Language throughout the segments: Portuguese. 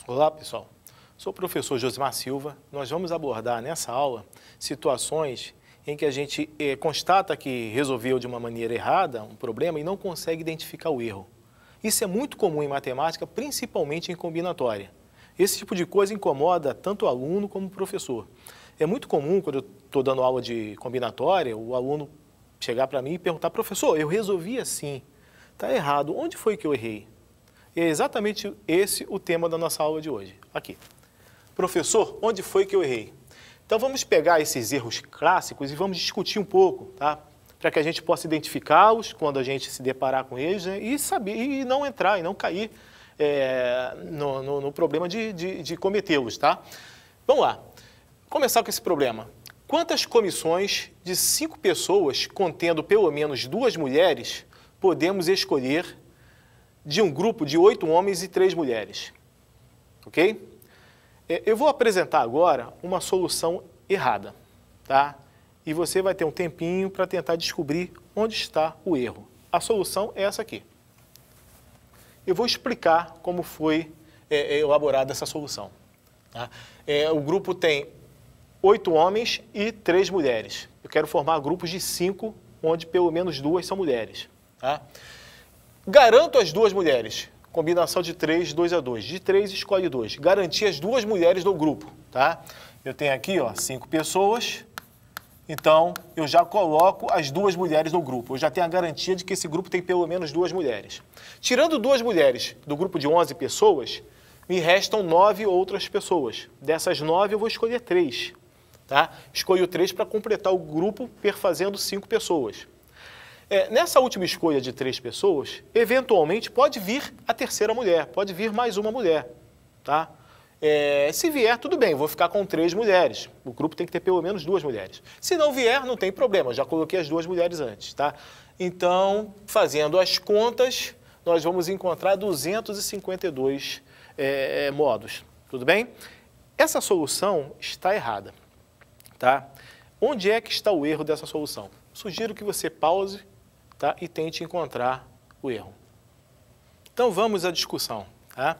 Olá, pessoal. Sou o professor Josimar Silva. Nós vamos abordar nessa aula situações em que a gente constata que resolveu de uma maneira errada um problema e não consegue identificar o erro. Isso é muito comum em matemática, principalmente em combinatória. Esse tipo de coisa incomoda tanto o aluno como o professor. É muito comum, quando eu estou dando aula de combinatória, o aluno chegar para mim e perguntar: professor, eu resolvi assim, está errado, onde foi que eu errei? E é exatamente esse o tema da nossa aula de hoje. Aqui. Professor, onde foi que eu errei? Então vamos pegar esses erros clássicos e vamos discutir um pouco, tá? Para que a gente possa identificá-los quando a gente se deparar com eles, né? E saber, e não entrar, e não cair no problema de cometê-los, tá? Vamos lá. Começar com esse problema. Quantas comissões de 5 pessoas, contendo pelo menos 2 mulheres, podemos escolher de um grupo de 8 homens e 3 mulheres? Ok? Eu vou apresentar agora uma solução errada, tá? E você vai ter um tempinho para tentar descobrir onde está o erro. A solução é essa aqui. Eu vou explicar como foi elaborada essa solução. Tá? O grupo tem 8 homens e 3 mulheres. Eu quero formar grupos de 5, onde pelo menos 2 são mulheres. Tá? Garanto as 2 mulheres. Combinação de 3, 2 a 2. De 3, escolhe 2. Garanti as 2 mulheres do grupo, tá? Eu tenho aqui, ó, 5 pessoas. Então, eu já coloco as 2 mulheres no grupo. Eu já tenho a garantia de que esse grupo tem pelo menos 2 mulheres. Tirando 2 mulheres do grupo de 11 pessoas, me restam 9 outras pessoas. Dessas 9, eu vou escolher 3, tá? Escolho 3 para completar o grupo perfazendo 5 pessoas. Nessa última escolha de 3 pessoas, eventualmente pode vir a terceira mulher, pode vir mais uma mulher, tá? Se vier, tudo bem, vou ficar com 3 mulheres. O grupo tem que ter pelo menos 2 mulheres. Se não vier, não tem problema, eu já coloquei as 2 mulheres antes, tá? Então, fazendo as contas, nós vamos encontrar 252 modos, tudo bem? Essa solução está errada, tá? Onde é que está o erro dessa solução? Sugiro que você pause, tá? E tente encontrar o erro. Então vamos à discussão. Tá?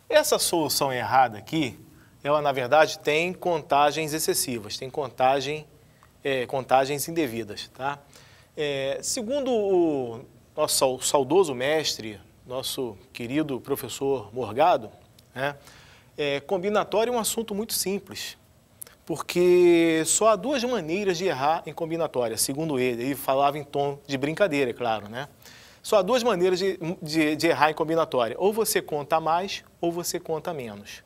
Essa solução errada aqui, ela na verdade tem contagens excessivas, tem contagens indevidas. Tá? Segundo o nosso saudoso mestre, nosso querido professor Morgado, né? Combinatório é um assunto muito simples. Porque só há 2 maneiras de errar em combinatória, segundo ele. Ele falava em tom de brincadeira, é claro, né? Só há 2 maneiras de errar em combinatória. Ou você conta mais, ou você conta menos.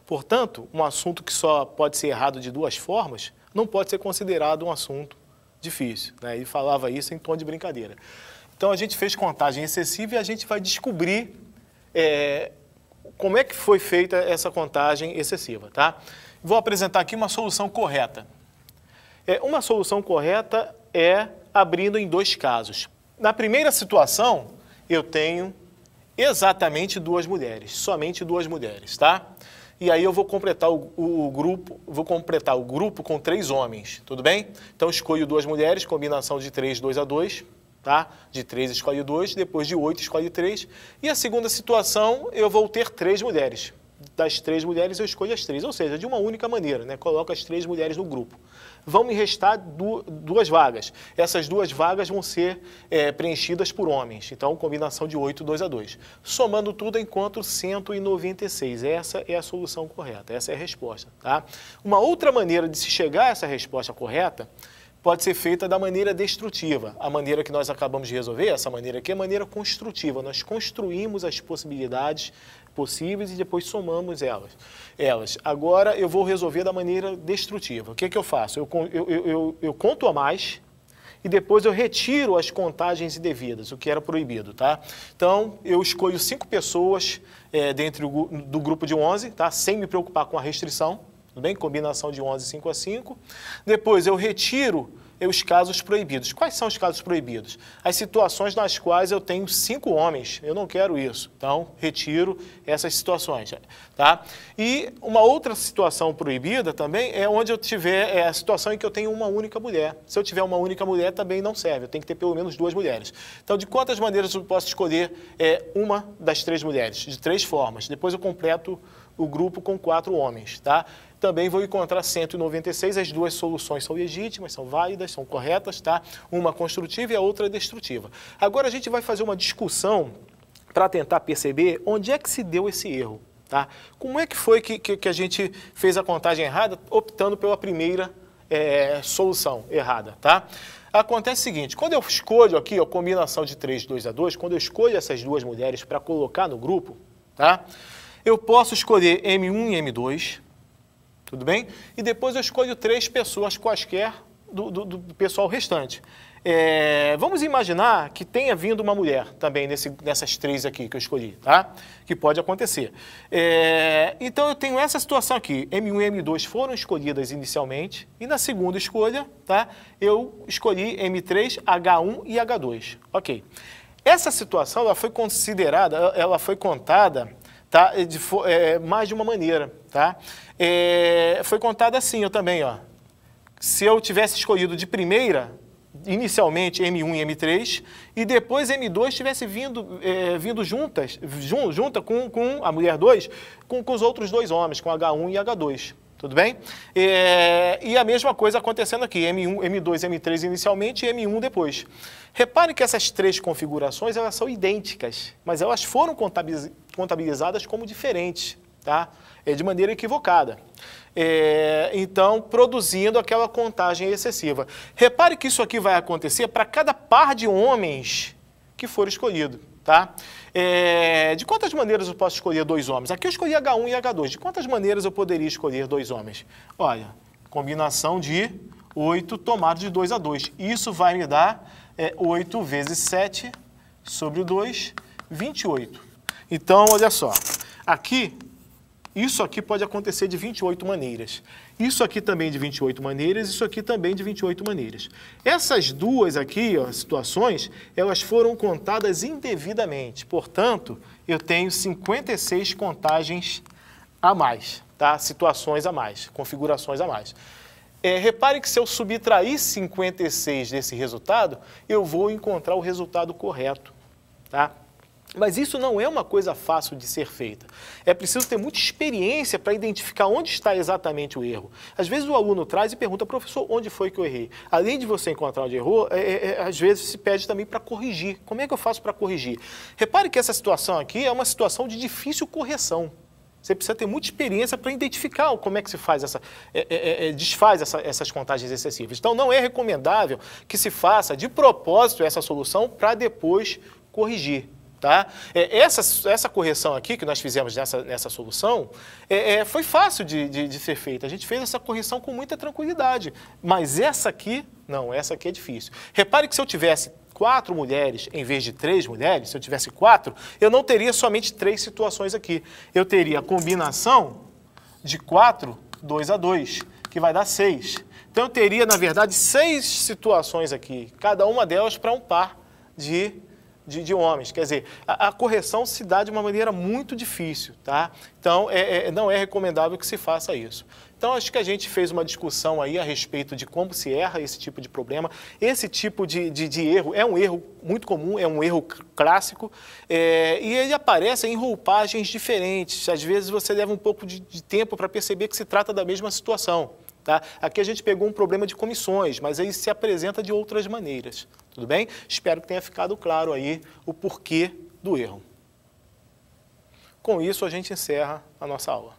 Portanto, um assunto que só pode ser errado de 2 formas, não pode ser considerado um assunto difícil, né? Ele falava isso em tom de brincadeira. Então, a gente fez contagem excessiva e a gente vai descobrir como é que foi feita essa contagem excessiva, tá? Vou apresentar aqui uma solução correta. Uma solução correta é abrindo em 2 casos. Na primeira situação, eu tenho exatamente 2 mulheres, somente 2 mulheres, tá? E aí eu vou completar o grupo com 3 homens, tudo bem? Então escolho 2 mulheres, combinação de 3, 2 a 2, tá? De 3 escolhe 2, depois de 8 escolhe 3. E a segunda situação, eu vou ter 3 mulheres. Das 3 mulheres, eu escolho as 3, ou seja, de uma única maneira, né? Coloco as 3 mulheres no grupo. Vão me restar 2 vagas. Essas 2 vagas vão ser preenchidas por homens. Então, combinação de 8, 2 a 2. Somando tudo, eu encontro 196. Essa é a solução correta, essa é a resposta, tá? Uma outra maneira de se chegar a essa resposta correta pode ser feita da maneira destrutiva. A maneira que nós acabamos de resolver, essa maneira aqui, é a maneira construtiva. Nós construímos as possibilidades possíveis e depois somamos elas. Agora eu vou resolver da maneira destrutiva. O que é que eu faço? Eu conto a mais e depois eu retiro as contagens indevidas, o que era proibido, tá? Então, eu escolho 5 pessoas dentro do grupo de 11, tá? Sem me preocupar com a restrição, tudo bem? Combinação de 11, 5 a 5. Depois eu retiro os casos proibidos. Quais são os casos proibidos? As situações nas quais eu tenho 5 homens. Eu não quero isso. Então, retiro essas situações. Tá? E uma outra situação proibida também é onde eu tiver a situação em que eu tenho uma única mulher. Se eu tiver uma única mulher, também não serve. Eu tenho que ter pelo menos 2 mulheres. Então, de quantas maneiras eu posso escolher uma das 3 mulheres? De 3 formas. Depois eu completo o grupo com 4 homens, tá? Também vou encontrar 196, as duas soluções são legítimas, são válidas, são corretas, tá? Uma construtiva e a outra destrutiva. Agora a gente vai fazer uma discussão para tentar perceber onde é que se deu esse erro, tá? Como é que foi que a gente fez a contagem errada, optando pela primeira solução errada, tá? Acontece o seguinte, quando eu escolho aqui a combinação de 3, 2 a 2, quando eu escolho essas duas mulheres para colocar no grupo, tá? Eu posso escolher M1 e M2, tudo bem? E depois eu escolho 3 pessoas quaisquer do pessoal restante. Vamos imaginar que tenha vindo uma mulher também nessas 3 aqui que eu escolhi, tá? Que pode acontecer. Então eu tenho essa situação aqui, M1 e M2 foram escolhidas inicialmente e na segunda escolha, tá? Eu escolhi M3, H1 e H2, ok. Essa situação ela foi considerada, ela foi contada, tá? Mais de uma maneira, tá? Foi contada assim, eu também, ó. Se eu tivesse escolhido de primeira, inicialmente M1 e M3, e depois M2 tivesse vindo junta com a mulher 2, com os outros 2 homens, com H1 e H2. Tudo bem? E a mesma coisa acontecendo aqui, M1, M2, M3 inicialmente e M1 depois. Repare que essas 3 configurações elas são idênticas, mas elas foram contabilizadas como diferentes, tá? De maneira equivocada. Então, produzindo aquela contagem excessiva. Repare que isso aqui vai acontecer para cada par de homens que for escolhido, tá? De quantas maneiras eu posso escolher 2 homens? Aqui eu escolhi H1 e H2. De quantas maneiras eu poderia escolher 2 homens? Olha, combinação de 8 tomado de 2 a 2. Isso vai me dar 8 vezes 7 sobre 2, 28. Então, olha só. Aqui, isso aqui pode acontecer de 28 maneiras. Isso aqui também de 28 maneiras, isso aqui também de 28 maneiras. Essas duas aqui, ó, situações, elas foram contadas indevidamente. Portanto, eu tenho 56 contagens a mais, tá? Situações a mais, configurações a mais. Repare que se eu subtrair 56 desse resultado, eu vou encontrar o resultado correto, tá? Mas isso não é uma coisa fácil de ser feita. É preciso ter muita experiência para identificar onde está exatamente o erro. Às vezes o aluno traz e pergunta, professor, onde foi que eu errei? Além de você encontrar onde errou, às vezes se pede também para corrigir. Como é que eu faço para corrigir? Repare que essa situação aqui é uma situação de difícil correção. Você precisa ter muita experiência para identificar como é que se faz desfaz essas contagens excessivas. Então, não é recomendável que se faça de propósito essa solução para depois corrigir. Tá? Essa correção aqui que nós fizemos nessa solução foi fácil de ser feita. A gente fez essa correção com muita tranquilidade. Mas essa aqui, não, essa aqui é difícil. Repare que se eu tivesse 4 mulheres em vez de 3 mulheres, se eu tivesse 4, eu não teria somente 3 situações aqui. Eu teria a combinação de 4, 2 a 2, que vai dar 6. Então eu teria, na verdade, 6 situações aqui, cada uma delas para um par de homens. Quer dizer, a correção se dá de uma maneira muito difícil, tá? Então, não é recomendável que se faça isso. Então, acho que a gente fez uma discussão aí a respeito de como se erra esse tipo de problema. Esse tipo de erro é um erro muito comum, é um erro clássico, e ele aparece em roupagens diferentes. Às vezes, você leva um pouco de tempo para perceber que se trata da mesma situação. Tá? Aqui a gente pegou um problema de comissões, mas aí se apresenta de outras maneiras. Tudo bem? Espero que tenha ficado claro aí o porquê do erro. Com isso, a gente encerra a nossa aula.